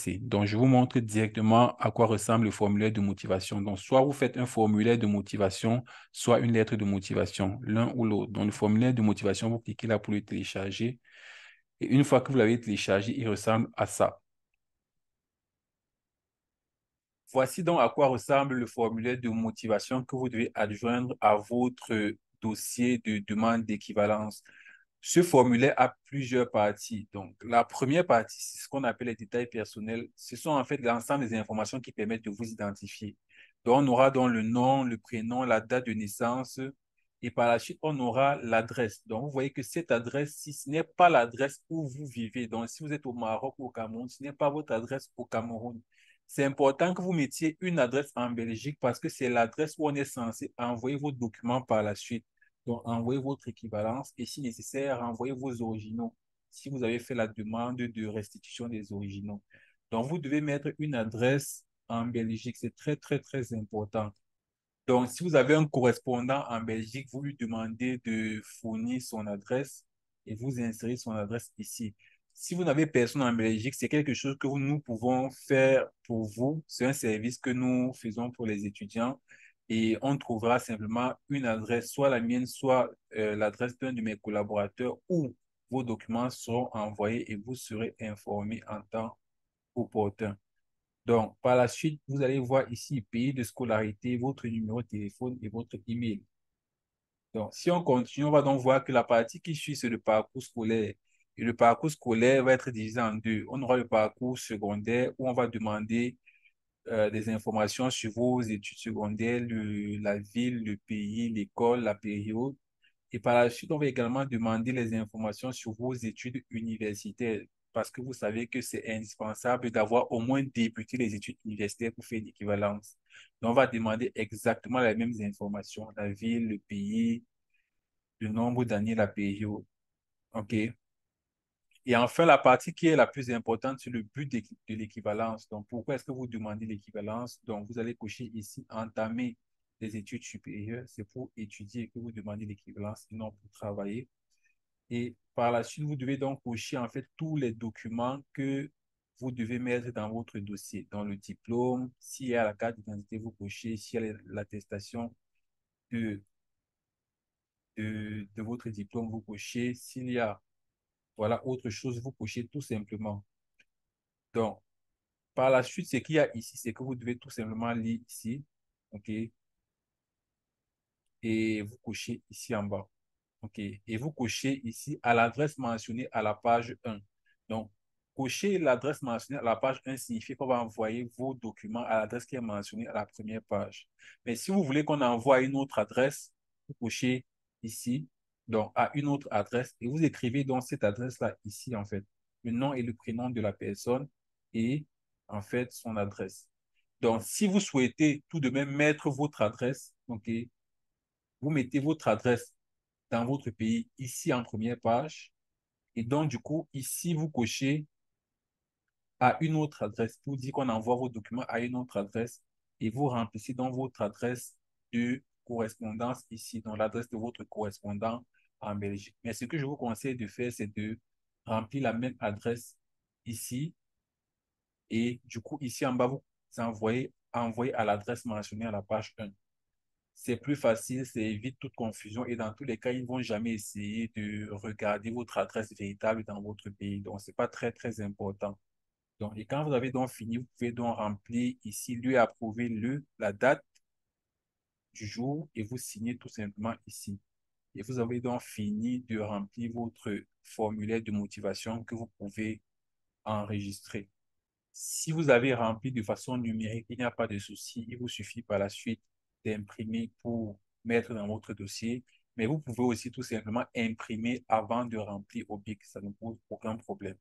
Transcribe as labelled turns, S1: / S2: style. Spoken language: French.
S1: dossier. Donc, je vous montre directement à quoi ressemble le formulaire de motivation. Donc, soit vous faites un formulaire de motivation, soit une lettre de motivation, l'un ou l'autre. Donc, le formulaire de motivation, vous cliquez là pour le télécharger. Et une fois que vous l'avez téléchargé, il ressemble à ça. Voici donc à quoi ressemble le formulaire de motivation que vous devez adjoindre à votre dossier de demande d'équivalence. Ce formulaire a plusieurs parties. Donc, la première partie, c'est ce qu'on appelle les détails personnels. Ce sont en fait l'ensemble des informations qui permettent de vous identifier. Donc, on aura donc le nom, le prénom, la date de naissance. Et par la suite, on aura l'adresse. Donc, vous voyez que cette adresse-ci, ce n'est pas l'adresse où vous vivez. Donc, si vous êtes au Maroc ou au Cameroun, ce n'est pas votre adresse au Cameroun. C'est important que vous mettiez une adresse en Belgique parce que c'est l'adresse où on est censé envoyer vos documents par la suite. Donc, envoyez votre équivalence et si nécessaire, envoyez vos originaux si vous avez fait la demande de restitution des originaux. Donc, vous devez mettre une adresse en Belgique. C'est très, très, très important. Donc, si vous avez un correspondant en Belgique, vous lui demandez de fournir son adresse et vous insérez son adresse ici. Si vous n'avez personne en Belgique, c'est quelque chose que nous pouvons faire pour vous. C'est un service que nous faisons pour les étudiants et on trouvera simplement une adresse, soit la mienne, soit l'adresse d'un de mes collaborateurs où vos documents seront envoyés et vous serez informés en temps opportun. Donc, par la suite, vous allez voir ici pays de scolarité, votre numéro de téléphone et votre email. Donc, si on continue, on va donc voir que la partie qui suit, c'est le parcours scolaire. Et le parcours scolaire va être divisé en deux. On aura le parcours secondaire où on va demander des informations sur vos études secondaires, la ville, le pays, l'école, la période. Et par la suite, on va également demander les informations sur vos études universitaires parce que vous savez que c'est indispensable d'avoir au moins débuté les études universitaires pour faire l'équivalence. Donc, on va demander exactement les mêmes informations, la ville, le pays, le nombre d'années, la période. OK? Et enfin, la partie qui est la plus importante, c'est le but de l'équivalence. Donc, pourquoi est-ce que vous demandez l'équivalence? Donc, vous allez cocher ici, entamer des études supérieures. C'est pour étudier que vous demandez l'équivalence et non pour travailler. Et par la suite, vous devez donc cocher en fait tous les documents que vous devez mettre dans votre dossier. Dans le diplôme, s'il y a la carte d'identité, vous cochez. S'il y a l'attestation de, de votre diplôme, vous cochez. S'il y a voilà, autre chose, vous cochez tout simplement. Donc, par la suite, ce qu'il y a ici, c'est que vous devez tout simplement lire ici. OK? Et vous cochez ici en bas. OK. Et vous cochez ici à l'adresse mentionnée à la page 1. Donc, cocher l'adresse mentionnée à la page 1 signifie qu'on va envoyer vos documents à l'adresse qui est mentionnée à la première page. Mais si vous voulez qu'on envoie à une autre adresse, vous cochez ici, donc à une autre adresse, et vous écrivez donc cette adresse-là ici, en fait, le nom et le prénom de la personne et en fait son adresse. Donc, si vous souhaitez tout de même mettre votre adresse, OK, vous mettez votre adresse dans votre pays ici en première page. Et donc, du coup, ici, vous cochez à une autre adresse pour dire qu'on envoie vos documents à une autre adresse et vous remplissez donc votre adresse de correspondance ici, dans l'adresse de votre correspondant en Belgique. Mais ce que je vous conseille de faire, c'est de remplir la même adresse ici et du coup, ici en bas, vous envoyez à l'adresse mentionnée à la page 1. C'est plus facile, ça évite toute confusion et dans tous les cas, ils ne vont jamais essayer de regarder votre adresse véritable dans votre pays. Donc, ce n'est pas très, très important. Donc, et quand vous avez donc fini, vous pouvez donc remplir ici, lui approuver la date du jour et vous signez tout simplement ici. Et vous avez donc fini de remplir votre formulaire de motivation que vous pouvez enregistrer. Si vous avez rempli de façon numérique, il n'y a pas de souci. Il vous suffit par la suite d'imprimer pour mettre dans votre dossier. Mais vous pouvez aussi tout simplement imprimer avant de remplir au BIC. Ça ne pose aucun problème.